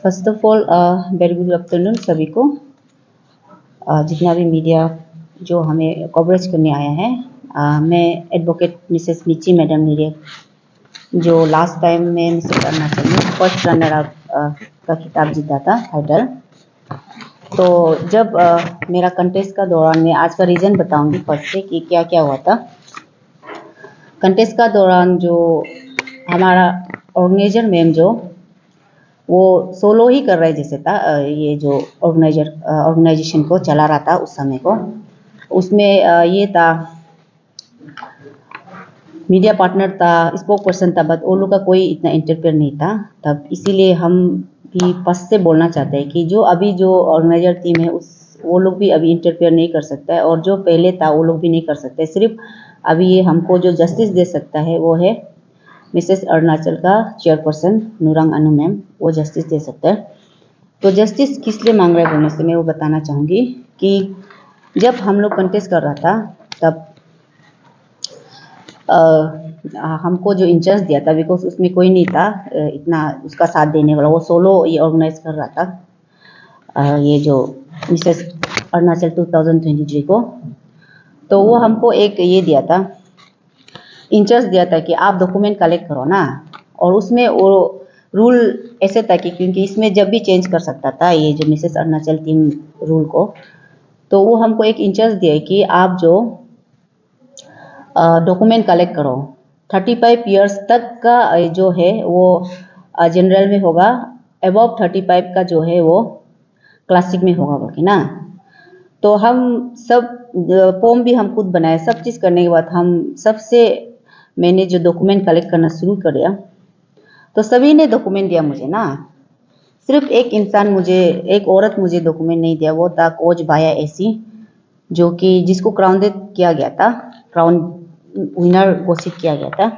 First of all very good afternoon सभी को। जितना भी मीडिया जो हमें कवरेज करने आया है, मैं एडवोकेट मिसेस मिची मैडम नीरे, जो लास्ट टाइम में मिसेस अरुणाचल में फर्स्ट रनर अप का खिताब जीता था टाइटल। तो जब मेरा कंटेस्ट का दौरान मैं आज का रीज़न बताऊंगी फर्स्ट से कि क्या क्या हुआ था। कंटेस्ट का दौरान जो हमारा ऑर्गेनाइजर मैम जो वो सोलो ही कर रहे जैसे था, ये जो ऑर्गेनाइजेशन को चला रहा था उस समय को, उसमें ये था मीडिया पार्टनर था, स्पोक पर्सन था, बट वो लोग का कोई इतना इंटरफेयर नहीं था तब। इसीलिए हम भी फर्स्ट से बोलना चाहते हैं कि जो अभी जो ऑर्गेनाइजर टीम है वो लोग भी अभी इंटरफेयर नहीं कर सकता है, और जो पहले था वो लोग भी नहीं कर सकते। सिर्फ अभी ये हमको जो जस्टिस दे सकता है वो है मिसेस अरुणाचल का चेयरपर्सन नूरांग अनु मैम, वो जस्टिस दे सकता है। तो जस्टिस किस लिए मांग रहे हैं बोलने से मैं वो बताना चाहूँगी कि जब हम लोग कंटेस्ट कर रहा था तब हमको जो इंचार्ज दिया था, बिकॉज उसमें कोई नहीं था इतना उसका साथ देने वाला, वो सोलो ये ऑर्गेनाइज कर रहा था ये जो मिसेस अरुणाचल 2023 को। तो वो हमको एक ये दिया था, इंचार्ज दिया था कि आप डॉक्यूमेंट कलेक्ट करो ना, और उसमें वो रूल ऐसे था कि क्योंकि इसमें जब भी चेंज कर सकता था ये जो मिसेस अरुणाचल टीम रूल को, तो वो हमको एक इंचार्ज दिया कि आप जो डॉक्यूमेंट कलेक्ट करो 35 इयर्स तक का जो है वो जनरल में होगा, अबव 35 का जो है वो क्लासिक में होगा बोल के ना। तो हम सब फॉर्म भी हम खुद बनाए, सब चीज़ करने के बाद हम सबसे मैंने जो डॉक्यूमेंट कलेक्ट करना शुरू कर दिया, तो सभी ने डॉक्यूमेंट दिया मुझे ना। सिर्फ एक इंसान मुझे, एक औरत मुझे डॉक्यूमेंट नहीं दिया, वो था कोच बाया ऐसी, जो कि जिसको क्राउनेड किया गया था, क्राउन विनर घोषित किया गया था।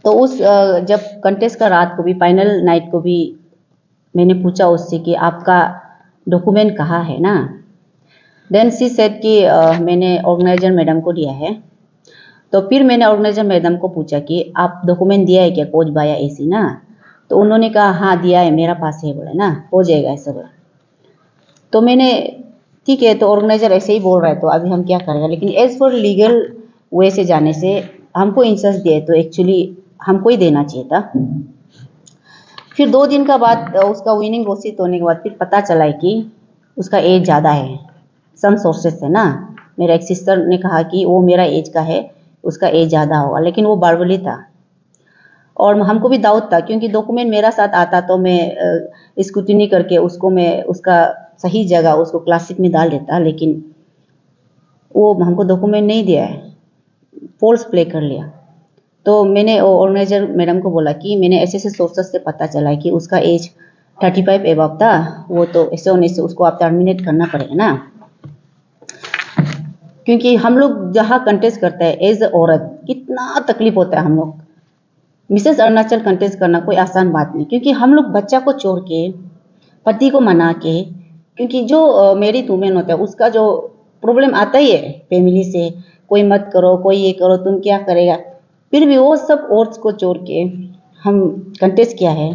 तो उस जब कंटेस्ट का रात को भी, फाइनल नाइट को भी मैंने पूछा उससे कि आपका डॉक्यूमेंट कहाँ है ना। देन सी सेड कि मैंने ऑर्गेनाइजर मैडम को दिया है। तो फिर मैंने ऑर्गेनाइजर मैडम को पूछा कि आप डॉक्यूमेंट दिया है क्या कोच बाया ऐसी ना। तो उन्होंने कहा हाँ दिया है, मेरा पास है बोले ना, हो जाएगा ऐसा बोला। तो मैंने ठीक है, तो ऑर्गेनाइजर ऐसे ही बोल रहा है तो अभी हम क्या करेंगे, लेकिन एज पर लीगल वे से जाने से हमको इंचार्ज दिए तो एक्चुअली हमको ही देना चाहिए था। फिर 2 दिन का बाद उसका विनिंग घोषित होने के बाद फिर पता चला है कि उसका एज ज़्यादा है, सम सोर्सेस से ना। मेरा एक सिस्टर ने कहा कि वो मेरा एज का है, उसका एज ज़्यादा होगा, लेकिन वो बर्बली था। और हमको भी डाउट था क्योंकि डॉक्यूमेंट मेरा साथ आता तो मैं स्क्रूटिनी करके उसको मैं उसका सही जगह उसको क्लासिक में डाल देता, लेकिन वो हमको डॉक्यूमेंट नहीं दिया है, फॉल्स प्ले कर लिया। तो मैंने ऑर्गेनाइजर मैडम को बोला कि मैंने ऐसे ऐसे सोर्सेस से पता चला है कि उसका एज 35 एबव था, वो तो ऐसे होने से उसको आप टर्मिनेट करना पड़ेगा ना। क्योंकि हम लोग जहाँ कंटेस्ट करते हैं एज औरत कितना तकलीफ होता है हम लोग। मिसेस अरुणाचल कंटेस्ट करना कोई आसान बात नहीं, क्योंकि हम लोग बच्चा को छोड़ के, पति को मना के, क्योंकि जो मेरिड वुमेन होता है उसका जो प्रॉब्लम आता ही है फैमिली से, कोई मत करो, कोई ये करो, तुम क्या करेगा। फिर भी वो सब औरत को छोड़ के हम कंटेस्ट किया है।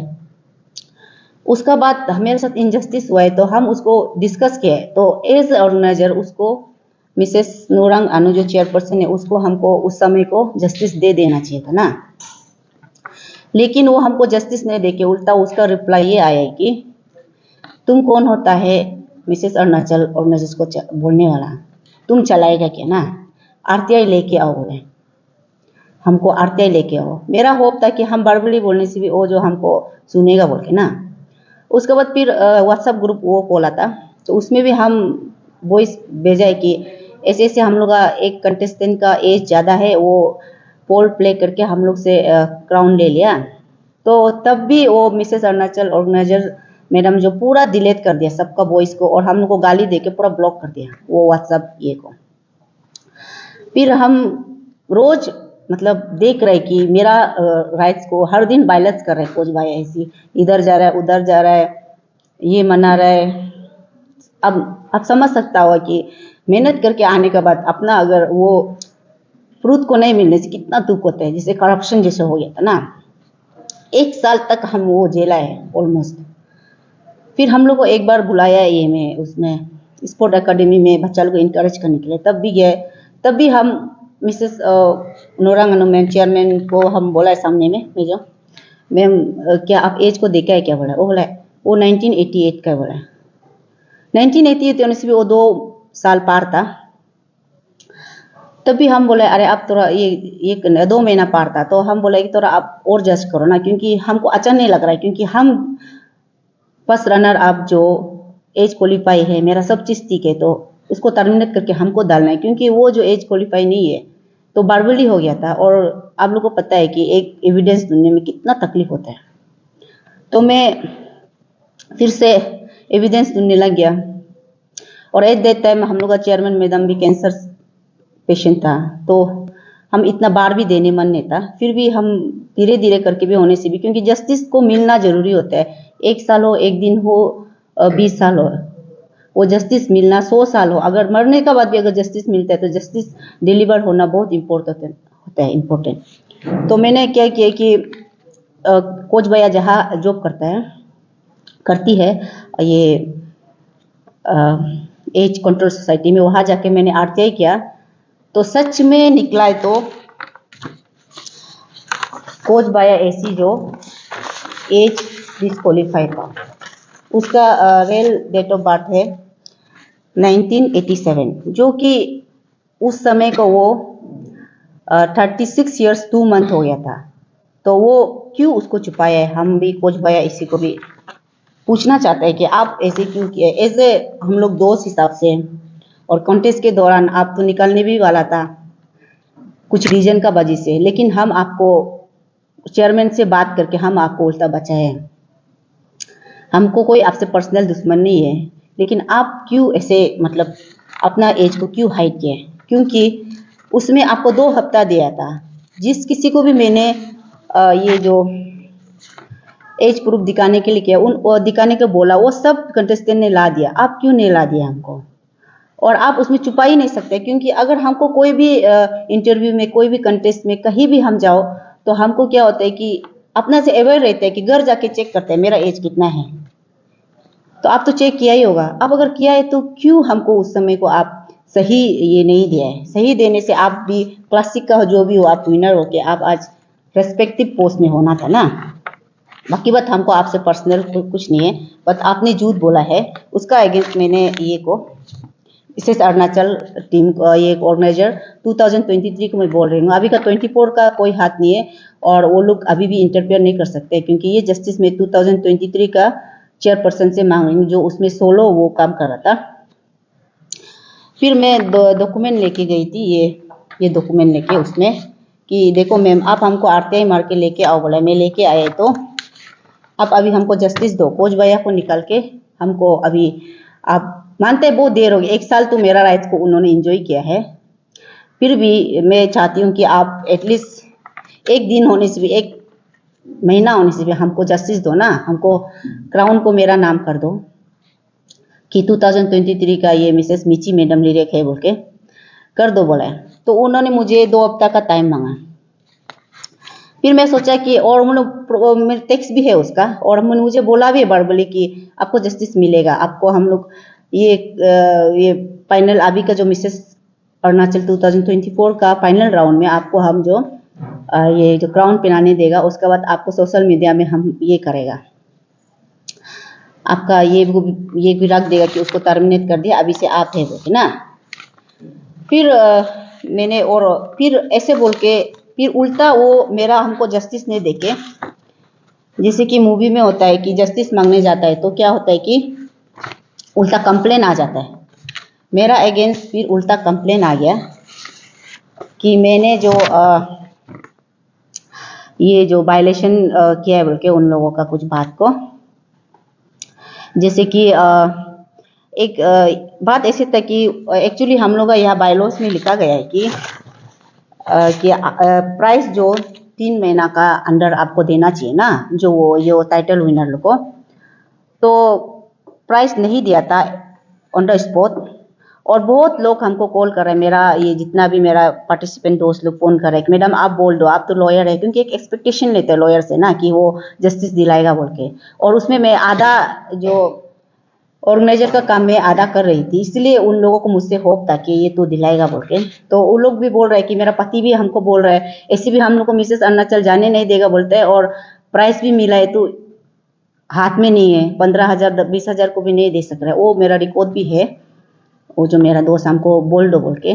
उसका बाद हमारे साथ इनजस्टिस हुआ है तो हम उसको डिस्कस किया है। तो एज ऑर्गेनाइजर उसको मिसेस नूरांग अनु जो चेयरपर्सन है उसको हमको उस समय को जस्टिस दे देना चाहिए था ना, लेकिन वो हमको जस्टिस नहीं देके उल्टा उसका रिप्लाई ये आया है कि तुम कौन होता है मिसेस अरुणाचल ऑर्गेनाइजर को बोलने वाला, तुम चलाएगा क्या ना, आरटीआई लेके आओ बोले, हमको आरटीआई लेके आओ। मेरा होप था कि हम वर्बली बोलने से भी वो जो हमको सुनेगा बोल के ना। उसके बाद फिर व्हाट्सएप ग्रुप वो खोला था, तो उसमें भी हम वॉइस भेजा है कि ऐसे ऐसे हम लोग का एक कंटेस्टेंट का एज ज़्यादा है, वो पोल प्ले करके हम लोग से क्राउन ले लिया। तो तब भी वो मिसेस अरुणाचल ऑर्गेनाइजर मैडम जो पूरा डिलीट कर दिया सबका वॉइस को, और हम लोग को गाली दे के पूरा ब्लॉक कर दिया वो व्हाट्सएप ये को। फिर हम रोज मतलब देख रहे कि मेरा राइट्स को हर दिन वायलेंस कर रहे हैं कोच भाई, ऐसी इधर जा रहा है उधर जा रहा है, ये मना रहा है। अब समझ सकता हो कि मेहनत करके आने के बाद अपना अगर वो फ्रूट को नहीं मिलने से कितना दुख होता है, जैसे करप्शन जैसे हो गया था ना। 1 साल तक हम वो झेला है ऑलमोस्ट। फिर हम लोग को एक बार बुलाया ये में उसमें स्पोर्ट एकेडमी में बच्चा लोग को इंकरेज करने के लिए, तब भी गए। तब भी हम मिसेस नोरांग मैम चेयरमैन को हम बोला है सामने में मैम क्या आप एज को देखा है क्या बोला। वो बोला वो 1988 का बोला। 1988 होने से भी वो 2 साल पार था। तब भी हम बोले अरे अब थोड़ा ये 2 महीना पार था, तो हम बोले कि थोड़ा आप और जज करो ना, क्योंकि हमको अच्छा नहीं लग रहा है, क्योंकि हम फर्स्ट रनर आप जो एज क्वालिफाई है, मेरा सब चीज़ ठीक है, तो उसको टर्मिनेट करके हमको डालना है, क्योंकि वो जो एज क्वालिफाई नहीं है तो बर्बरली हो गया था। और आप लोगों को पता है कि एक एविडेंस ढूंढने में कितना तकलीफ होता है। तो मैं फिर से एविडेंस ढूंढने लग गया। और एट दैट टाइम हम लोग का चेयरमैन मैडम भी कैंसर पेशेंट था, तो हम इतना बार भी देने मन नहीं था। फिर भी हम धीरे धीरे करके भी होने से भी, क्योंकि जस्टिस को मिलना जरूरी होता है। 1 साल हो, 1 दिन हो, 20 साल हो, वो जस्टिस मिलना 100 साल हो, अगर मरने का बाद भी अगर जस्टिस मिलता है तो जस्टिस डिलीवर होना बहुत इम्पोर्टेंट होता है, इम्पोर्टेंट। तो मैंने क्या किया कि कोच भैया जहाँ जॉब करती है ये एज कंट्रोल सोसाइटी में, वहाँ जाके मैंने आरटीआई किया। तो सच में निकला है तो कोच भैया ऐसी जो एज डिस्क्वालीफाइड था, उसका रियल डेट ऑफ बर्थ है 1987, जो कि उस समय को वो 36 ईयर्स 2 मंथ हो गया था। तो वो क्यों उसको छुपाया है, हम भी कोच भैया इसी को भी पूछना चाहते हैं कि आप ऐसे क्यों किए। ऐसे हम लोग दोस्त हिसाब से, और कॉन्टेस्ट के दौरान आप तो निकलने भी वाला था कुछ रीजन का वजह से, लेकिन हम आपको चेयरमैन से बात करके हम आपको उल्टा बचाए। हमको कोई आपसे पर्सनल दुश्मन नहीं है, लेकिन आप क्यों ऐसे मतलब अपना एज को क्यों हाइड किए। क्योंकि उसमें आपको 2 हफ्ता दिया था। जिस किसी को भी मैंने ये जो एज प्रूफ दिखाने के लिए किया, दिखाने के बोला, वो सब कंटेस्टेंट ने ला दिया। आप क्यों नहीं ला दिया हमको। और आप उसमें छुपा ही नहीं सकते, क्योंकि अगर हमको कोई भी इंटरव्यू में, कोई भी कंटेस्ट में कहीं भी हम जाओ, तो हमको क्या होता है कि अपना से अवेयर रहता है कि घर जाके चेक करते हैं मेरा एज कितना है। तो आप तो चेक किया ही होगा। अब अगर किया है तो क्यों हमको उस समय को आप सही ये नहीं दिया है। सही देने से आप भी क्लासिक का जो भी हो, आप विनर हो के आप आज रेस्पेक्टिव पोस्ट में होना था ना। बाकी बात हमको आपसे पर्सनल कुछ नहीं है, बट आपने झूठ बोला है, उसका अगेंस्ट मैंने ये को विशेष अरुणाचल टीम को, ये ऑर्गेनाइजर 2023 को मैं बोल रही हूँ। अभी का 24 का कोई हाथ नहीं है, और वो लोग अभी भी इंटरफेयर नहीं कर सकते, क्योंकि ये जस्टिस में 2023 का चेयरपर्सन से मांग रही हूँ, जो उसमें 16 वो काम कर रहा था। फिर मैं डॉक्यूमेंट लेके गई थी, ये डॉक्यूमेंट लेके उसमें कि देखो मैम आप हमको आरटीआई मार के लेके आओ बोला। मैं लेके आए, तो आप अभी हमको जस्टिस दो। कोच भैया को निकाल के हमको अभी आप मानते हैं बहुत देर हो गई, 1 साल तो मेरा राइट्स को उन्होंने एंजॉय किया है। फिर भी मैं चाहती हूँ कि आप एटलीस्ट 1 दिन होने से भी, 1 महीना होने से भी हमको जस्टिस दो ना। हमको क्राउन को मेरा नाम कर दो कि 2023 का ये मिसेस मिची मैडम लिरिक है बोल के कर दो बोला। तो उन्होंने मुझे 2 हफ्ता का टाइम मांगा। फिर मैं सोचा कि, और मेरे टेक्स्ट भी है उसका, और मुझे बोला भी वर्बली कि आपको जस्टिस मिलेगा। आपको हम लोग ये फाइनल अभी का जो मिसेस अरुणाचल 2024 का फाइनल राउंड में आपको हम जो ये जो क्राउन पहनाने देगा, उसके बाद आपको सोशल मीडिया में हम ये करेगा, आपका ये भी रख देगा कि उसको टर्मिनेट कर दिया, अभी से आप है बोल ना। फिर मैंने और फिर ऐसे बोल के फिर उल्टा वो मेरा हमको जस्टिस नहीं देके, जैसे कि मूवी में होता है कि जस्टिस मांगने जाता है तो क्या होता है कि उल्टा कंप्लेन आ जाता है मेरा अगेंस्ट। फिर उल्टा कंप्लेन आ गया कि मैंने जो ये जो वायलेशन किया है बोल के उन लोगों का कुछ बात को, जैसे कि एक बात ऐसी था कि एक्चुअली हम लोग का यहाँ बायलॉज में लिखा गया है कि प्राइस जो 3 महीना का अंडर आपको देना चाहिए ना, जो वो ये टाइटल विनर लोग को, तो प्राइस नहीं दिया था ऑन द स्पॉट। और बहुत लोग हमको कॉल कर रहे हैं, मेरा ये जितना भी मेरा पार्टिसिपेंट दोस्त लोग फोन कर रहे हैं कि मैडम आप बोल दो, आप तो लॉयर है, क्योंकि एक एक्सपेक्टेशन लेते हैं लॉयर से ना कि वो जस्टिस दिलाएगा बोल के। और उसमें मैं आधा जो ऑर्गेनाइजर का काम मैं आधा कर रही थी, इसलिए उन लोगों को मुझसे होप था कि ये तो दिलाएगा बोल के। तो वो लोग भी बोल रहे हैं कि मेरा पति भी हमको बोल रहा है ऐसे भी हम लोग को मिसेस अरुणाचल जाने नहीं देगा बोलते हैं, और प्राइस भी मिला है तो हाथ में नहीं है, 15,000 20,000 को भी नहीं दे सक रहा है। वो मेरा रिकॉर्ड भी है, वो जो मेरा दोस्त हमको बोल दो बोल के।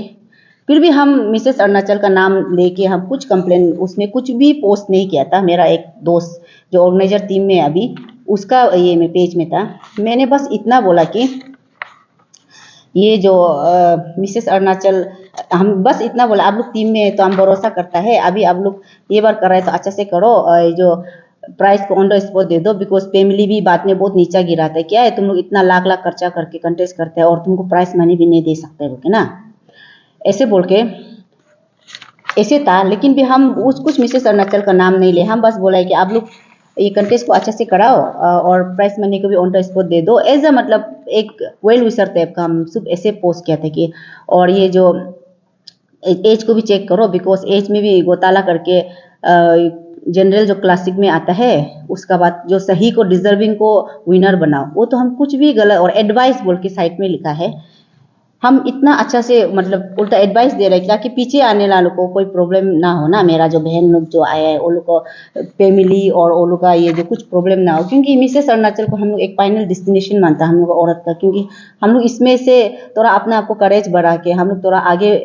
फिर भी हम मिसेस अरुणाचल का नाम लेके हम कुछ कंप्लेन उसमें कुछ भी पोस्ट नहीं किया था। मेरा एक दोस्त जो ऑर्गेनाइजर टीम में अभी उसका ये में पेज में था, मैंने बस इतना बोला कि ये जो मिसेस अरुणाचल, हम बस इतना बोला आप लोग टीम में है तो हम भरोसा करता है, अभी आप लोग ये बार कर रहे हैं तो अच्छा से करो, ये जो प्राइस को ऑन द स्पॉट दे दो, बिकॉज फैमिली भी बाद में बहुत नीचा गिराता है, क्या है तुम लोग इतना लाख लाख खर्चा करके कंटेस्ट करते हैं और तुमको प्राइस मनी भी नहीं दे सकते बोल के ना, ऐसे बोल के ऐसे था। लेकिन भी हम उस कुछ मिसेस अरुणाचल का नाम नहीं ले, हम बस बोला है कि आप लोग ये कंटेस्ट को अच्छे से कराओ और प्राइस मनी को भी ऑन द स्पॉट दे दो, एज अ मतलब एक वेल विशर टाइप का हम सिर्फ ऐसे पोस्ट किया था कि, और ये जो एज को भी चेक करो, बिकॉज एज में भी घोटाला करके जनरल जो क्लासिक में आता है उसका बाद जो सही को डिजर्विंग को विनर बनाओ, वो तो हम कुछ भी गलत, और एडवाइस बोल के साइट में लिखा है, हम इतना अच्छा से मतलब उल्टा एडवाइस दे रहे हैं ताकि पीछे आने वालों को कोई प्रॉब्लम ना हो ना, मेरा जो बहन लोग जो आया है वो लोग को फैमिली और वो लोग का ये जो कुछ प्रॉब्लम ना हो, क्योंकि मिसेस अरुणाचल को हम लोग एक फाइनल डेस्टिनेशन मानता है हम लोग औरत का, क्योंकि हम लोग इसमें से थोड़ा अपने आप को करेज बढ़ा के हम लोग थोड़ा आगे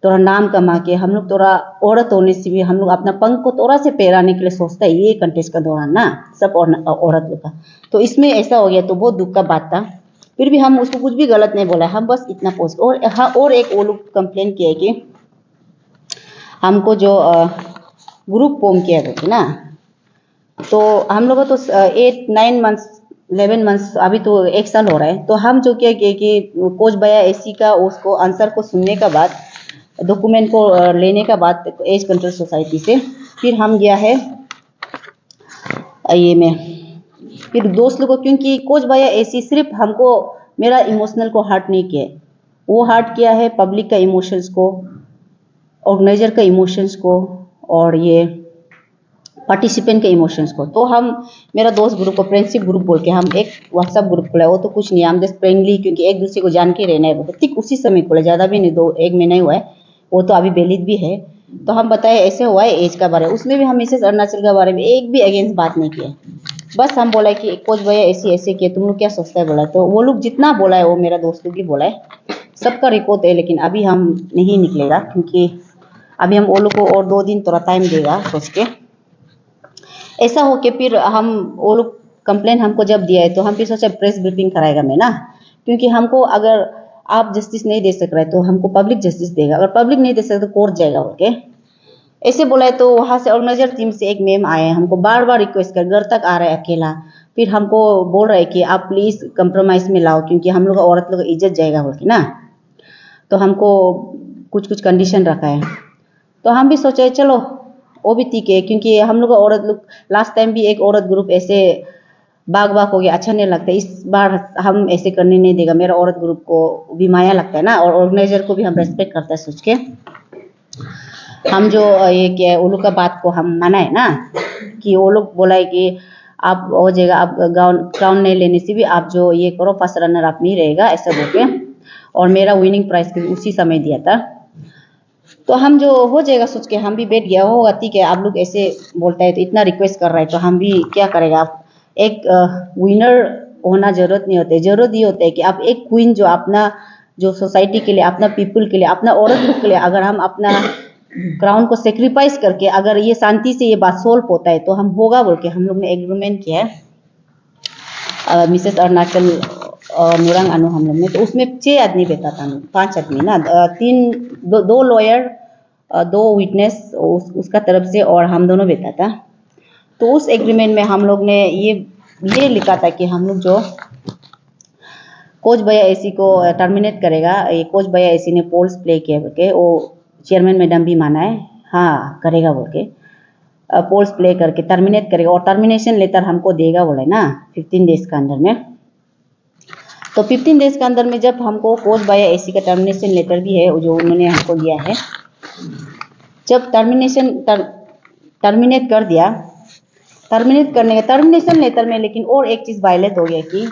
थोड़ा नाम कमा के हम लोग थोड़ा औरत होने से भी हम लोग अपना पंख को थोड़ा से फहराने के लिए सोचता है ये कंटेस्ट का दौरान ना सब औरत लोग का। तो इसमें ऐसा हो गया तो बहुत दुख का बात था। फिर भी हम उसको कुछ भी गलत नहीं बोला, हम बस इतना पोस्ट। और हाँ, और एक वो लोग कंप्लेन किया है कि हमको जो ग्रुप फॉर्म किया था ना, तो हम लोग तो 8 9 मंथ्स 11 मंथ्स अभी तो 1 साल हो रहा है, तो हम जो क्या किए कि कोच भैया एसी का उसको आंसर को सुनने का बाद डॉक्यूमेंट को लेने का बाद एज कंट्रोल सोसाइटी से फिर हम गया है ये में फिर दोस्त लोगों, क्योंकि कोच भैया ऐसी सिर्फ हमको मेरा इमोशनल को हर्ट नहीं किया, वो हर्ट किया है पब्लिक का इमोशंस को, ऑर्गेनाइजर का इमोशंस को, और ये पार्टिसिपेंट के इमोशंस को। तो हम मेरा दोस्त ग्रुप को फ्रेंडशिप ग्रुप बोल के हम एक व्हाट्सएप ग्रुप खोला, वो तो कुछ नहीं, हम जस्ट फ्रेंडली क्योंकि एक दूसरे को जान के रहना है, ठीक उसी समय खोला, ज़्यादा भी नहीं, 1 महीना ही हुआ है, वो तो अभी वैलिड भी है। तो हम बताए ऐसे हुआ है एज का बारे में, उसमें भी हम मिसेस अरुणाचल के बारे में एक भी अगेंस्ट बात नहीं किया, बस हम बोला कि कोच भैया ऐसे ऐसे किए, तुम लोग क्या सोचता है बोला। तो वो लोग जितना बोला है वो मेरा दोस्त लोग भी बोला है, सबका रिकॉर्ड है, लेकिन अभी हम नहीं निकलेगा क्योंकि अभी हम वो लोग को और 2 दिन थोड़ा टाइम देगा सोच के। ऐसा हो के फिर हम वो लोग कंप्लेन हमको जब दिया है तो हम फिर सोचा प्रेस ब्रीफिंग कराएगा मैं ना, क्योंकि हमको अगर आप जस्टिस नहीं दे सक रहे तो हमको पब्लिक जस्टिस देगा, अगर पब्लिक नहीं दे सकते तो कोर्ट जाएगा बोल के ऐसे बोला है। तो वहाँ से ऑर्गेनाइजर टीम से एक मैम आए, हमको बार बार रिक्वेस्ट कर, घर तक आ रहा है अकेला, फिर हमको बोल रहे कि आप प्लीज़ कंप्रोमाइज़ में लाओ क्योंकि हम लोग औरत लोग इज्जत जाएगा बोल के ना। तो हमको कुछ कुछ कंडीशन रखा है, तो हम भी सोचे चलो वो भी ठीक है, क्योंकि हम लोग औरत लोग लास्ट टाइम भी एक औरत ग्रुप ऐसे बाग बाग हो गया, अच्छा नहीं लगता, इस बार हम ऐसे करने नहीं देगा, मेरा औरत ग्रुप को भी माया लगता है ना, और ऑर्गेनाइजर को भी हम रेस्पेक्ट करता है सोच के हम जो ये क्या है वो लोग का बात को हम माना है ना, कि वो लोग बोला है कि आप हो जाएगा, आप ग्राउंड नहीं लेने से भी आप जो ये करो फर्स्ट रनर आप नहीं रहेगा ऐसा बोल के, और मेरा विनिंग प्राइस भी उसी समय दिया था। तो हम जो हो जाएगा सोच के हम भी बैठ गया, होगा ठीक है, आप लोग ऐसे बोलता है तो इतना रिक्वेस्ट कर रहा है तो हम भी क्या करेगा। आप एक विनर होना जरूरत नहीं होता है, जरूरत ये होता है कि आप एक क्वीन जो अपना जो सोसाइटी के लिए, अपना पीपल के लिए, अपना औरत लोग के लिए, अगर हम अपना क्राउन को सेक्रीफाइस करके अगर ये शांति से ये बात सोल्व होता है तो हम होगा बोल के हम लोग ने एग्रीमेंट किया है मिसेस अरुणाचल और नुरंग अनु हम लोग ने। तो उसमें 6 आदमी बैठा था, 5 आदमी ना, 2 लॉयर 2 विटनेस उसका तरफ से और हम दोनों बैठा था। तो उस एग्रीमेंट में हम लोग ने ये लिखा था कि हम लोग जो कोच भैया एसी को टर्मिनेट करेगा, ये कोच भैया एसी ने पोल्स प्ले किया बोल के, वो चेयरमैन मैडम भी माना है हाँ करेगा बोल के, पोल्स प्ले करके टर्मिनेट करेगा और टर्मिनेशन लेटर हमको देगा बोले ना 15 डेज का अंदर में। तो 15 डेज के अंदर में जब हमको कोच बाया एसी का टर्मिनेशन लेटर भी है जो उन्होंने हमको दिया है, जब टर्मिनेट कर दिया, टर्मिनेशन लेटर में लेकिन और एक चीज़ वायलेट हो गया कि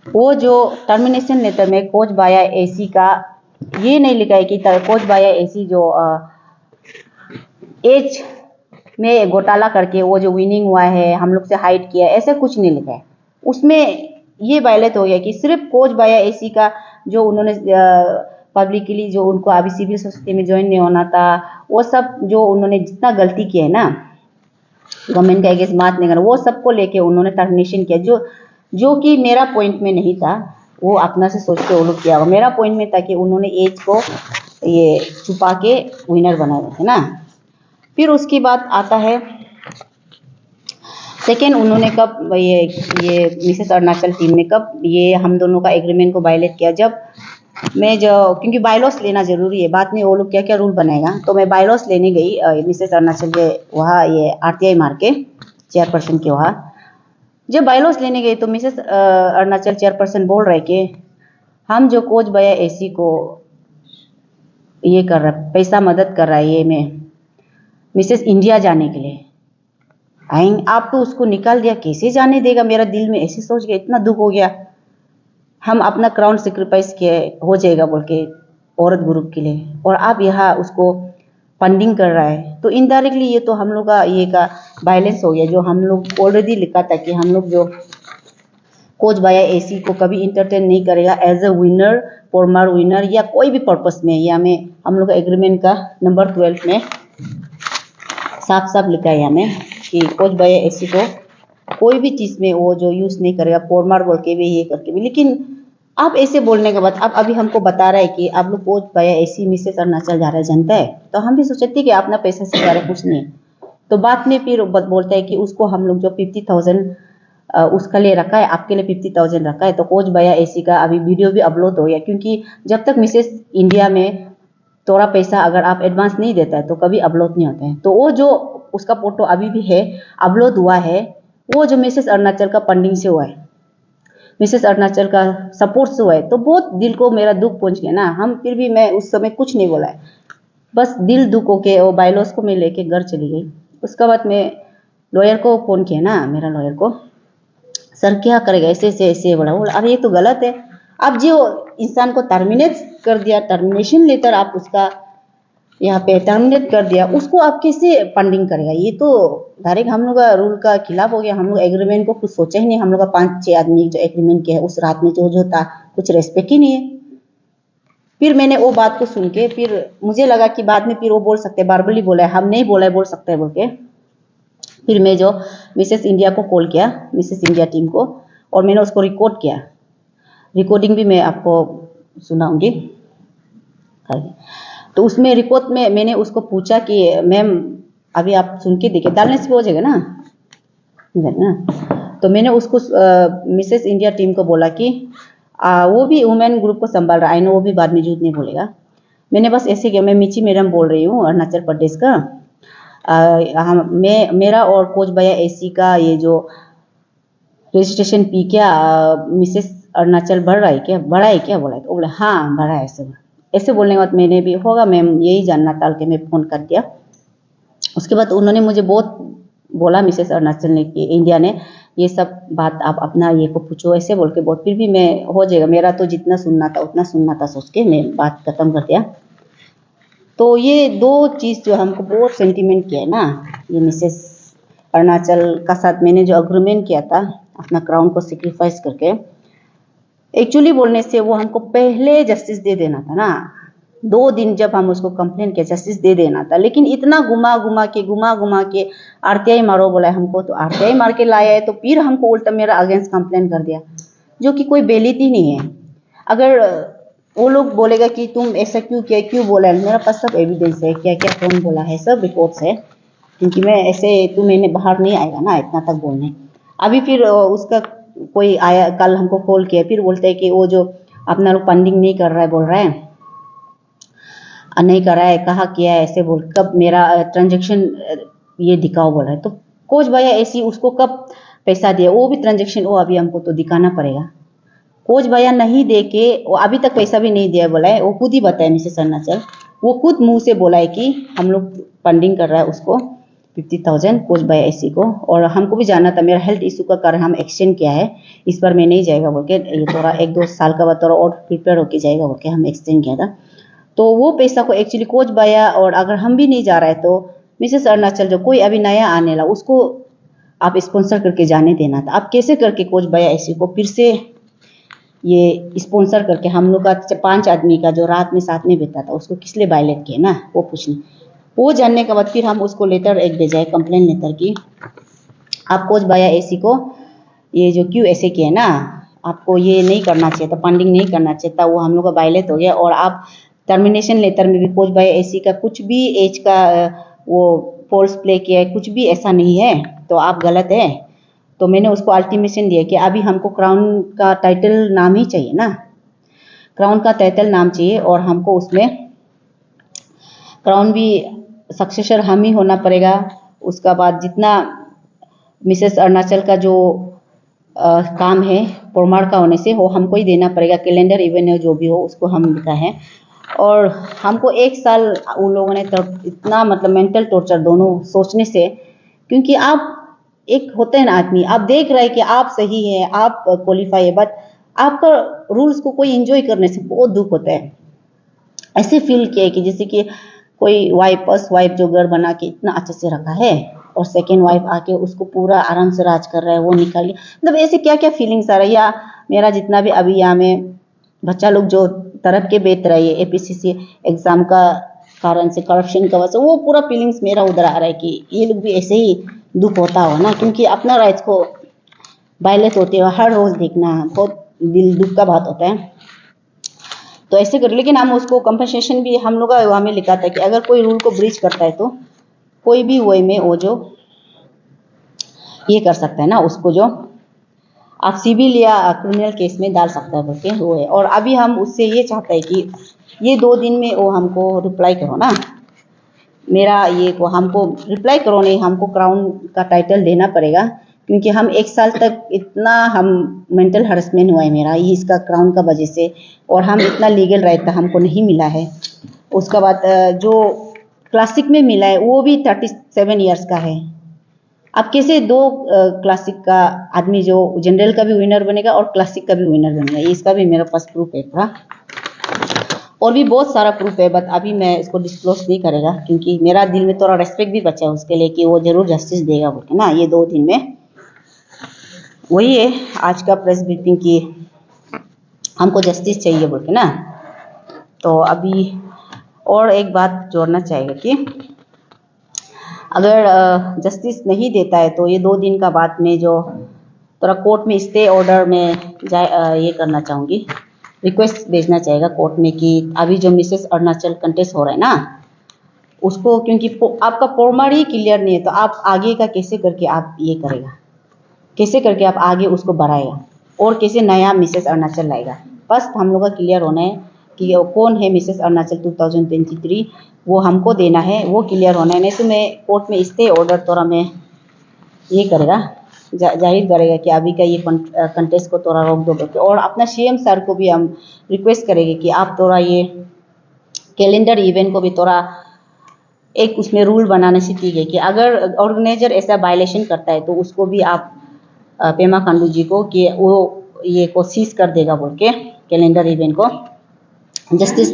वो जो टर्मिनेशन लेटर में कोच बाया एसी का ये नहीं लिखा है कि कोच बाया एसी जो एज में घोटाला करके वो जो विनिंग हुआ है, हम लोग से हाइड किया है, ऐसा कुछ नहीं लिखा है। उसमें ये वायलेट हो गया कि सिर्फ कोच बाया एसी का जो उन्होंने पब्लिकली जो उनको अभी सिविल सोसाइटी में ज्वाइन नहीं होना था, वो सब जो उन्होंने जितना गलती किया है ना गवर्नमेंट का अगेंस्ट बात नहीं करना, वो सबको लेके उन्होंने टर्मिनेशन किया, जो कि मेरा पॉइंट में नहीं था। वो अपना से सोच के वो लोग किया होगा। मेरा पॉइंट में था कि उन्होंने एज को ये छुपा के विनर बनाया है ना। फिर उसकी बात आता है सेकेंड, उन्होंने कब ये मिसेस अरुणाचल टीम ने कब ये हम दोनों का एग्रीमेंट को वायलेट किया, जब मैं जो क्योंकि बायलॉस लेना जरूरी है, बाद में वो लोग क्या क्या रूल बनाएगा, तो मैं बायलॉस लेने गई मिसेस अरुणाचल के वहाँ ये RTI मार के चेयरपर्सन के वहाँ। जब बायलॉस लेने गई तो मिसेस अरुणाचल चेयरपर्सन बोल रहे कि हम जो कोच बाया एसी को ये कर रहा पैसा मदद कर रहा है ये में मिसेस इंडिया जाने के लिए, आएंगे आप तो उसको निकाल दिया, कैसे जाने देगा। मेरा दिल में ऐसे सोच के इतना दुख हो गया, हम अपना क्राउन सेक्रीफाइस किए हो जाएगा बोल के औरत ग्रुप के लिए, और आप यहाँ उसको फंडिंग कर रहा है, तो इनडायरेक्टली ये तो हम लोग का ये का वायलेंस हो गया, जो हम लोग ऑलरेडी लिखा था कि हम लोग जो कोच बाया एसी को कभी इंटरटेन नहीं करेगा as a winner, former winner या कोई भी पर्पस में, या में हम लोग का एग्रीमेंट का नंबर 12 में साफ साफ लिखा है हमें कि कोच बाया एसी को कोई भी चीज़ में वो जो यूज़ नहीं करेगा, फॉर्मर बोल के भी ये करके भी। लेकिन आप ऐसे बोलने के बाद आप अभी हमको बता रहे हैं कि आप लोग कोच बाया एसी मिसेस अरुणाचल जा रहा है जनता है, तो हम भी सोचते कि अपना पैसा से जा रहे कुछ नहीं। तो बाद में फिर बोलता है कि उसको हम लोग जो 50,000 उसका लिए रखा है, आपके लिए 50,000 रखा है। तो कोच बाया एसी का अभी वीडियो भी अपलोड हो गया, क्योंकि जब तक मिसेस इंडिया में थोड़ा पैसा अगर आप एडवांस नहीं देता है तो कभी अपलोड नहीं होता है। तो वो जो उसका फोटो अभी भी है अपलोड हुआ है, वो जो मिसेस अरुणाचल का फंडिंग से हुआ है, मिसेस अरुणाचल का सपोर्ट से हुआ है। तो बहुत दिल को मेरा दुख पहुंच गया ना। हम फिर भी मैं उस समय कुछ नहीं बोला है, बस दिल दुख होके वो बायलॉस को मैं लेके घर चली गई। उसके बाद मैं लॉयर को फ़ोन किया ना, मेरा लॉयर को, सर क्या करेगा, ऐसे ऐसे ऐसे बोला। बोला अरे ये तो गलत है, अब जो इंसान को टर्मिनेट कर दिया, टर्मिनेशन लेटर आप उसका यहाँ पे टर्मिनेट कर दिया, उसको आप कैसे फंडिंग करेगा। ये तो डायरेक्ट हम लोग का रूल का खिलाफ हो गया। हम लोग एग्रीमेंट को कुछ सोचा ही नहीं, हम लोग का 5-6 आदमी जो एग्रीमेंट किया है उस रात में जो था कुछ रेस्पेक्ट ही नहीं है। फिर मैंने वो बात को सुन के फिर मुझे लगा कि बाद में फिर वो बोल सकते हैं, बारबली बोला है, हम नहीं बोला है, बोल सकते हैं बोल के। फिर मैं जो मिसेस इंडिया को कॉल किया, मिसेस इंडिया टीम को, और मैंने उसको रिकॉर्ड किया। रिकॉर्डिंग भी मैं आपको सुनाऊंगी। तो उसमें रिकॉर्ड में मैंने उसको पूछा कि मैम अभी आप सुन के देखिए, डालने से हो जाएगा ना। तो मैंने उसको मिसेस इंडिया टीम को बोला कि वो भी वुमेन ग्रुप को संभाल रहा है, आई नो वो भी बाद में झूठ नहीं बोलेगा। मैंने बस ऐसे किया, मैं मिची मैडम बोल रही हूँ अरुणाचल प्रदेश का, मेरा और कोच बाया एसी का ये जो रजिस्ट्रेशन फी क्या मिसेस अरुणाचल बढ़ा है क्या बोला। तो बोला हाँ बढ़ा है। ऐसे बोलने के बाद मैंने भी होगा मैम यही जानना टाल के मैं फ़ोन कर दिया। उसके बाद उन्होंने मुझे बहुत बोला, मिसेस अरुणाचल ने कि इंडिया ने ये सब बात आप अपना ये को पूछो, ऐसे बोल के बहुत। फिर भी मैं हो जाएगा, मेरा तो जितना सुनना था उतना सुनना था सोच के मैं बात खत्म कर दिया। तो ये दो चीज़ जो हमको बहुत सेंटीमेंट किया है ना, ये मिसेस अरुणाचल का साथ मैंने जो अग्रीमेंट किया था अपना क्राउन को सेक्रीफाइस करके, एक्चुअली बोलने से वो हमको पहले जस्टिस दे देना था ना। 2 दिन जब हम उसको कंप्लेन किया जस्टिस दे देना था, लेकिन इतना घुमा घुमा के RTI मारो बोला हमको, तो RTI मार के लाया है। तो फिर हमको उल्टा मेरा अगेंस्ट कंप्लेन कर दिया, जो कि कोई बेलिती नहीं है। अगर वो लोग बोलेगा कि तुम ऐसा क्यों किया, क्यों बोला है, मेरा पास सब एविडेंस है, क्या क्या कौन बोला है, सब रिपोर्ट्स है। क्योंकि मैं ऐसे तो मैंने बाहर नहीं आएगा ना इतना तक बोलने। अभी फिर उसका कोई आया, कल हमको कॉल किया, फिर बोलते हैं कि वो जो अपना लोग फंडिंग नहीं कर रहा है, बोल रहा है नहीं कर रहा है, कहाँ किया है, ऐसे बोल, कब मेरा ट्रांजेक्शन ये दिखाओ बोल रहा है। तो कोच बाया एसी उसको कब पैसा दिया, वो भी ट्रांजेक्शन वो अभी हमको तो दिखाना पड़ेगा। कोच भैया नहीं दे के, वो अभी तक पैसा भी नहीं दिया बोला है, वो खुद ही बताया मिसेस अरुणाचल, वो खुद मुंह से बोला है कि हम लोग फंडिंग कर रहा है उसको 50,000 कोच भैया ऐसी को। और हमको भी जाना था, मेरा हेल्थ इशू का कारण हम एक्सटेंड किया है, इस बार मैं नहीं जाएगा बोल के, ये थोड़ा 1-2 साल का बाद थोड़ा और प्रिपेयर होके जाएगा बोल के हम एक्सटेंड किया था। तो वो पैसा को एक्चुअली कोच भैया, और अगर हम भी नहीं जा रहे हैं तो मिसेस अरुणाचल जो कोई अभी नया आने ला उसको आप स्पॉन्सर करके जाने देना था। आप कैसे करके कोच भैया ऐसी को फिर से ये स्पॉन्सर करके हम लोग का 5 आदमी का जो रात में साथ में बैठा था उसको किस लिए वायलेट किए ना, वो पूछने। वो जानने के बाद फिर हम उसको लेटर एक भेजा है, कंप्लेन लेटर की, आप कोच भैया ऐसी को ये जो क्यों ऐसे किए ना, आपको ये नहीं करना चाहिए था, फंडिंग नहीं करना चाहिए था, वो हम लोग का वायलेट हो गया। और आप टर्मिनेशन लेटर में भी कोच भैया ऐसी का कुछ भी एज का वो फोर्स प्ले किया है, कुछ भी ऐसा नहीं है, तो आप गलत है। तो मैंने उसको अल्टीमेशन दिया कि अभी हमको क्राउन का टाइटल नाम ही चाहिए ना, क्राउन का टाइटल नाम चाहिए, और हमको उसमें क्राउन भी सक्सेसर हम ही होना पड़ेगा। उसका बाद जितना मिसेस अरुणाचल का जो काम है पोरमार का होने से वो हमको ही देना पड़ेगा, कैलेंडर इवेंट जो भी हो उसको हम लिखा है। और हमको 1 साल उन लोगों ने तब इतना मतलब मेंटल टॉर्चर दोनों सोचने से, क्योंकि आप एक होते हैं ना आदमी, आप देख रहे हैं कि आप सही है, आप क्वालिफाई है, बट आपका रूल्स को कोई एंजॉय करने से बहुत दुख होता है। ऐसे फील किया कि जैसे कि कोई वाइफ, फर्स्ट वाइफ जो घर बना के इतना अच्छे से रखा है और सेकेंड वाइफ आके उसको पूरा आराम से राज कर रहा है, वो निकाल लिया, मतलब ऐसे क्या क्या फीलिंग्स आ रहा है। या मेरा जितना भी अभी यहाँ में बच्चा लोग जो तरफ के बेच रही है APCC एग्जाम का कारण से, करप्शन का वजह से, वो पूरा फीलिंग्स मेरा उधर आ रहा है कि ये लोग भी ऐसे ही दुख होता हो ना, क्योंकि अपना राइट्स को वायलेट होते हुए हर रोज देखना बहुत दिल दुख का बात होता है। तो ऐसे कर, लेकिन हम उसको कंपनसेशन भी हम लोग का हमें लिखा था कि अगर कोई रूल को ब्रीच करता है तो कोई भी वे में वो जो ये कर सकता है ना, उसको जो आप सिविल या क्रिमिनल केस में डाल सकता है बोलते हैं वो है। और अभी हम उससे ये चाहते हैं कि ये 2 दिन में वो हमको रिप्लाई करो ना, मेरा ये को हमको रिप्लाई करो, नहीं हमको क्राउन का टाइटल देना पड़ेगा, क्योंकि हम 1 साल तक इतना हम मेंटल हरेसमेंट हुआ है मेरा ये इसका क्राउन का वजह से, और हम इतना लीगल राइट था हमको नहीं मिला है। उसका बाद जो क्लासिक में मिला है वो भी 37 ईयर्स का है। अब कैसे 2 क्लासिक का आदमी जो जनरल का भी विनर बनेगा और क्लासिक का भी विनर बनेगा, ये इसका भी मेरे पास प्रूफ है था, और भी बहुत सारा प्रूफ है, बट अभी मैं इसको डिस्क्लोज नहीं करेगा, क्योंकि मेरा दिल में थोड़ा रेस्पेक्ट भी बचा है उसके लिए कि वो जरूर जस्टिस देगा बोल के ना, ये 2 दिन में। वही है आज का प्रेस ब्रीफिंग की हमको जस्टिस चाहिए बोल के ना। तो अभी और एक बात जोड़ना चाहिए कि अगर जस्टिस नहीं देता है तो ये 2 दिन का बाद में जो थोड़ा कोर्ट में स्टे ऑर्डर में ये करना चाहूँगी, रिक्वेस्ट भेजना चाहेगा कोर्ट में कि अभी जो मिसेस अरुणाचल कंटेस्ट हो रहा है ना उसको, क्योंकि आपका पोरमार ही क्लियर नहीं है, तो आप आगे का कैसे करके आप ये करेगा, कैसे करके आप आगे उसको बढ़ाएगा, और कैसे नया मिसेस अरुणाचल लाएगा। फर्स्ट हम लोग का क्लियर होना है कि कौन है मिसेस अरुणाचल 2023, वो हमको देना है, वो क्लियर होना है। नहीं तो मैं कोर्ट में स्टे ऑर्डर थोड़ा मैं ये करेगा, जाहिर करेगा कि अभी का ये कंटेस्ट को थोड़ा रोक दो। और अपना CM सर को भी हम रिक्वेस्ट करेंगे कि आप थोड़ा ये कैलेंडर इवेंट को भी थोड़ा एक उसमें रूल बनाने से की गई कि अगर ऑर्गेनाइजर ऐसा वायलेशन करता है तो उसको भी आप पेमा खांडू जी को कि वो ये कोशिश कर देगा बोल के कैलेंडर इवेंट को जस्टिस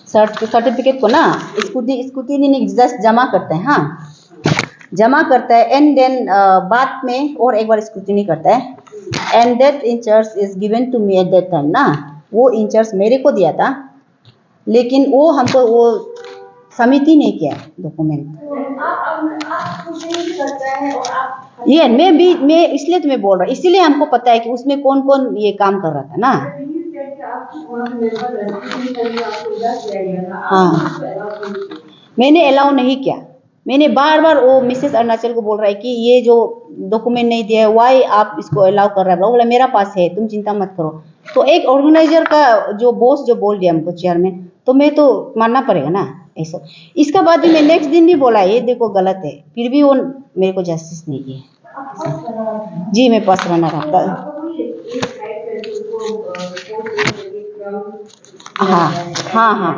सर्टिफिकेट को ना स्कूटी जस्ट जमा करते हैं, हाँ जमा करता है, एंड देन बाद में और एक बार स्क्रूटिनी करता है, and that incharge is given to me at that time ना, वो इंचार्ज मेरे को दिया था, लेकिन वो हमको वो समिति नहीं किया डॉक्यूमेंट। ये मैं इसलिए तुम्हें बोल रहा हूँ, इसीलिए हमको पता है कि उसमें कौन कौन ये काम कर रहा था ना। हाँ मैंने अलाउ नहीं किया, मैंने बार बार वो मिसेस अरुणाचल को बोल रहा है कि ये जो डॉक्यूमेंट नहीं दिया है वाई आप इसको अलाउ कर रहा है, बोला मेरा पास है तुम चिंता मत करो। तो एक ऑर्गेनाइजर का जो बॉस जो बोल दिया हमको चेयरमैन, तो मैं तो मानना पड़ेगा ना ऐसा। इसका बाद भी मैं नेक्स्ट दिन भी बोला ये देखो गलत है, फिर भी वो मेरे को जस्टिस नहीं किया। जी मैं फर्स्ट रनर आता। हाँ हाँ हाँ,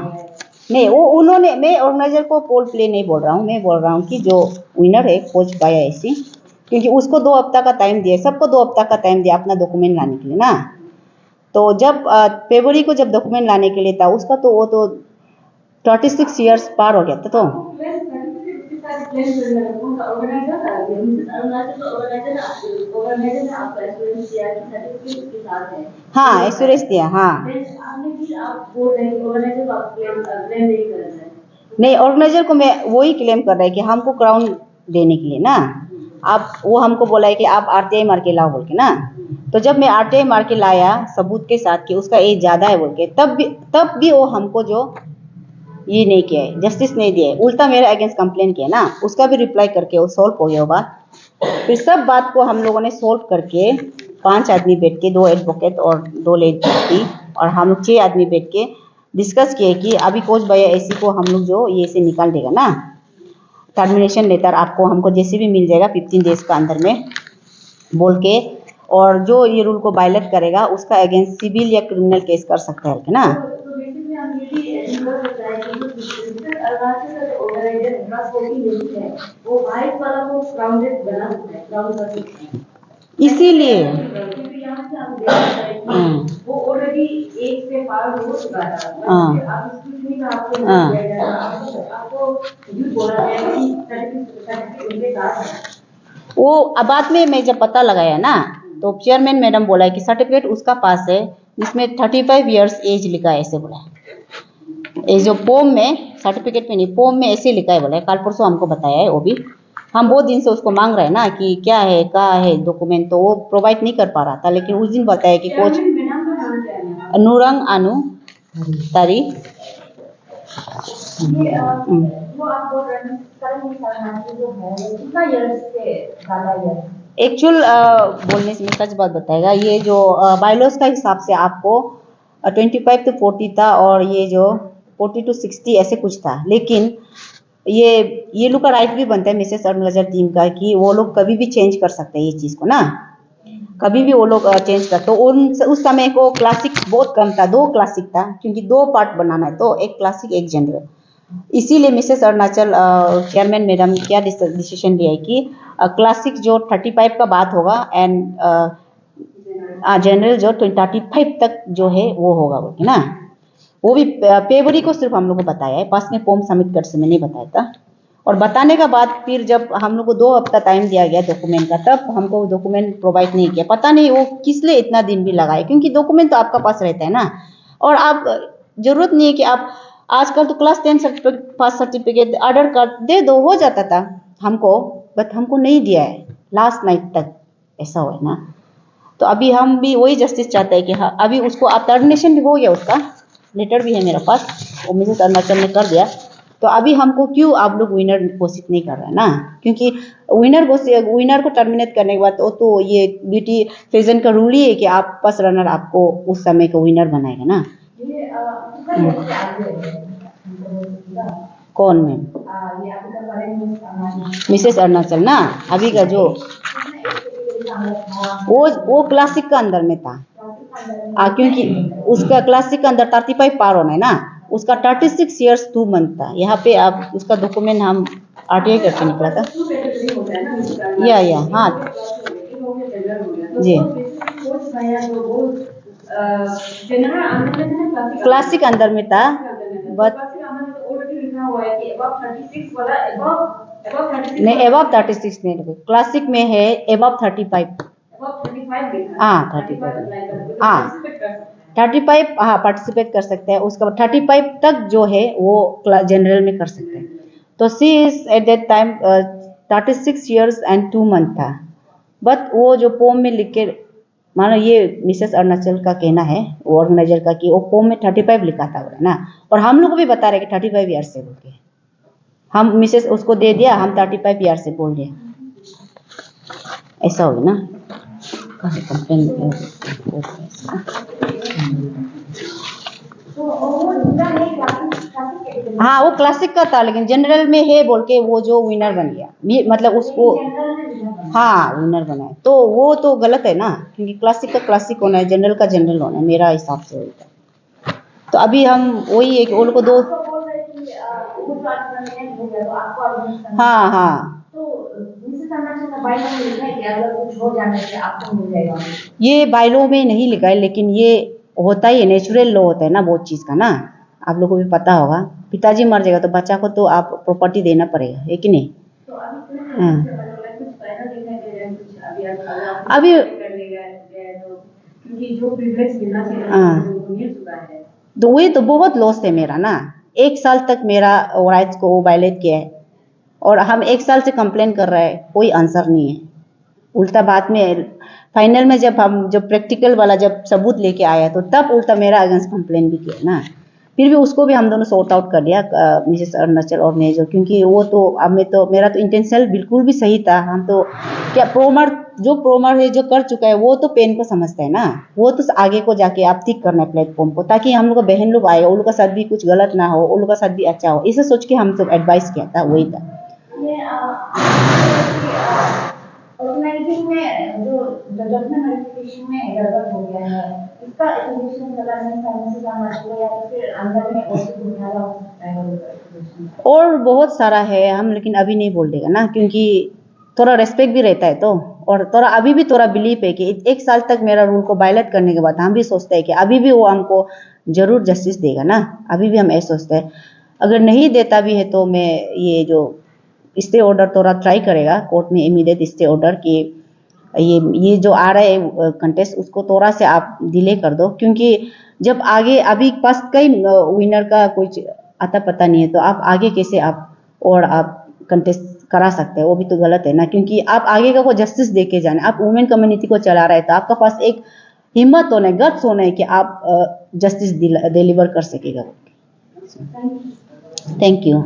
नहीं वो उन्होंने, मैं ऑर्गेनाइजर को पोल प्ले नहीं बोल रहा हूँ, मैं बोल रहा हूँ कि जो विनर है कोच पाया ऐसी, क्योंकि उसको 2 हफ्ता का टाइम दिया, सबको 2 हफ्ता का टाइम दिया अपना डॉक्यूमेंट लाने के लिए ना। तो जब फरवरी को जब डॉक्यूमेंट लाने के लिए था उसका, तो वो तो 36 ईयर्स पार हो गया था। तो हाँ एश्योरेंस दिया। हाँ नहीं, ऑर्गेनाइजर को मैं वही क्लेम कर रहा है कि हमको क्राउन देने के लिए ना, आप वो हमको बोला है कि आप आरटीआई मार के लाओ बोल के ना। तो जब मैं आरटीआई मार के लाया सबूत के साथ कि उसका एज ज़्यादा है बोल के, तब भी वो हमको जो ये नहीं किया है, जस्टिस नहीं दिया है, उल्टा मेरे अगेंस्ट कंप्लेन किया ना। उसका भी रिप्लाई करके वो सॉल्व हो गया वो बात। फिर सब बात को हम लोगों ने सॉल्व करके 5 आदमी बैठ के, 2 एडवोकेट और 2 लेडी थी, और हम लोग 6 आदमी बैठ के डिस्कस किए कि अभी कोच भैया ऐसी को हम लोग जो ये से निकाल देगा ना, टर्मिनेशन लेटर आपको हमको जैसे भी मिल जाएगा 15 डेज का अंदर में बोल के, और जो ये रूल को वायलेट करेगा उसका अगेंस्ट सिविल या क्रिमिनल केस कर सकता है ना। इसीलिए वो ऑलरेडी एक से पार हो चुका था। वो बाद में मैं जब पता लगाया ना, तो चेयरमैन मैडम बोला है कि सर्टिफिकेट उसका पास है जिसमें 35 इयर्स एज लिखा है, ऐसे बोला है। ये जो फॉर्म में, सर्टिफिकेट में नहीं, फॉर्म में ऐसे लिखा है बोला है। कल परसों हमको बताया है वो भी। हम बहुत दिन से उसको मांग रहे हैं ना कि क्या है कहाँ है डॉक्यूमेंट, तो वो प्रोवाइड नहीं कर पा रहा था। लेकिन उस दिन बताया कि कोच नूरंग अनु तारी। एक्चुअल बोलने से मैं सच बात बताएगा, ये जो बायलॉज का हिसाब से आपको 25 to 40 था, और ये जो 40 to 60 ऐसे कुछ था। लेकिन ये लोग का राइट भी बनता है मिसेस ऑर्गेनाइजर टीम का कि वो लोग कभी भी चेंज कर सकते हैं ये चीज़ को ना, कभी भी वो लोग चेंज कर। तो उस समय को क्लासिक बहुत कम था, 2 क्लासिक था, क्योंकि 2 पार्ट बनाना है, तो एक क्लासिक एक जनरल। इसीलिए मिसेस अरुणाचल चेयरमैन मैडम ने क्या डिसीजन लिया है कि क्लासिक जो 35 का बात होगा, एंड जनरल जो 35 तक जो है वो होगा बोल ना। वो भी फरवरी को सिर्फ हम लोग को बताया है, पास में फॉर्म सबमिट कर समय नहीं बताया था। और बताने का बाद फिर जब हम लोग को 2 हफ्ता टाइम दिया गया डॉक्यूमेंट का, तब हमको डॉक्यूमेंट प्रोवाइड नहीं किया। पता नहीं वो किस लिए इतना दिन भी लगाए, क्योंकि डॉक्यूमेंट तो आपका पास रहता है ना। और आप जरूरत नहीं है कि आप आजकल तो क्लास 10 पास सर्टिफिकेट ऑर्डर कर दे दो, हो जाता था हमको, बट हमको नहीं दिया है लास्ट नाइट तक, ऐसा हुआ है ना। तो अभी हम भी वही जस्टिस चाहते हैं कि हाँ, अभी उसको आप टर्मिनेशन भी हो गया, उसका लेटर भी है मेरे पास, वो मिसेस अरुणाचल ने कर दिया। तो अभी हमको क्यों आप लोग विनर घोषित नहीं कर रहे हैं ना, क्योंकि विनर को टर्मिनेट करने के बाद तो ये ब्यूटी फेजन का रूल ही है कि आप फर्स्ट रनर आपको उस समय को विनर बनाएगा ना। कौन मैम? मिसेस अरुणाचल ना, अभी का जो वो क्लासिक का अंदर में था, क्योंकि उसका क्लासिक का अंदर 35 पार होना है ना, उसका 36 ईयर्स 2 मंथ था। यहाँ पे आप उसका डॉक्यूमेंट हम आरटीआई करके निकला था। या हाँ जी, क्लासिक अंदर में था, बट नहीं एबव 36 नहीं, क्लासिक में है एबव 35। हाँ 35, हाँ 35, हाँ पार्टिसिपेट कर सकते हैं। उसका 35 तक जो है वो जनरल में कर सकते हैं। तो she is at that time 36 years and 2 month था। बट वो जो पोम में लिख के, मानो ये मिसेस अरुणाचल का कहना है वो ऑर्गेनाइजर का, कि वो पोम में 35 लिखा था बोला ना, और हम लोग को भी बता रहे कि 35 ईयर से बोल के, हम मिसेस उसको दे दिया, हम 35 ईयर से बोल दिया, ऐसा होगा ना। हाँ वो क्लासिक का था, लेकिन जनरल में है बोल के वो जो विनर बन गया, मतलब उसको हाँ विनर बना है, तो वो तो गलत है ना, क्योंकि क्लासिक का क्लासिक होना है, जनरल का जनरल होना है, मेरा हिसाब से वही था। तो अभी हम वही है कि वो लोग को दो, हाँ हाँ ये बाइलो में नहीं लिखा है, लेकिन ये होता ही है, नेचुरल लॉ होता है ना बहुत चीज़ का ना, आप लोगों को भी पता होगा। पिताजी मर जाएगा तो बच्चा को तो आप प्रॉपर्टी देना पड़ेगा, है कि नहीं? अभी तो वही तो बहुत लॉस है मेरा ना, 1 साल तक मेरा राइट्स को वायलेट किया है, और हम 1 साल से कंप्लेन कर रहे हैं, कोई आंसर नहीं है। उल्टा बाद में फाइनल में जब प्रैक्टिकल वाला जब सबूत लेके आया तो तब उल्टा मेरा अगेंस्ट कंप्लेन भी किया ना, फिर भी उसको भी हम दोनों सॉर्ट आउट कर लिया, मिसेस अरुणाचल और मैं, जो क्योंकि वो तो अब मैं तो मेरा तो इंटेंशन बिल्कुल भी सही था, हम तो क्या प्रोमर है जो कर चुका है वो तो पेन को समझता है ना, वो तो आगे को जाके आप ठीक करना है प्लेटफॉर्म को, ताकि हम लोग का बहन लोग आए, उन लोग का साथ भी कुछ गलत ना हो, उन लोग का साथ भी अच्छा हो, इसे सोच के हम तो एडवाइस किया था, वही था। ऑर्गेनाइजिंग में जो जजमेंट नोटिफिकेशन में गड़बड़ हो गया है, इसका एप्लीकेशन कलर नहीं करने से काम आएगा, या फिर अंदर में और कुछ बुझाला हो सकता है, और बहुत सारा है, हम लेकिन अभी नहीं बोल देगा ना, क्योंकि थोड़ा रेस्पेक्ट भी रहता है, तो और थोड़ा अभी भी थोड़ा बिलीव है कि 1 साल तक मेरा रूल को वायलेट करने के बाद हम भी सोचते हैं कि अभी भी वो हमको जरूर जस्टिस देगा ना, अभी भी हम ऐसे सोचते हैं। अगर नहीं देता भी है तो मैं ये जो स्टे ऑर्डर थोड़ा ट्राई करेगा कोर्ट में, इमीडिएट स्टे ऑर्डर कि ये जो आ रहा है कंटेस्ट उसको थोड़ा से आप डिले कर दो, क्योंकि जब आगे अभी पास कई विनर का कुछ आता पता नहीं है, तो आप आगे कैसे आप कंटेस्ट करा सकते हैं, वो भी तो गलत है ना, क्योंकि आप आगे का को जस्टिस दे के जाना, आप वुमेन कम्युनिटी को चला रहे हैं, तो आपका पास एक हिम्मत होना है, गट्स होना है कि आप जस्टिस डिलीवर कर सकेगा। Thank you.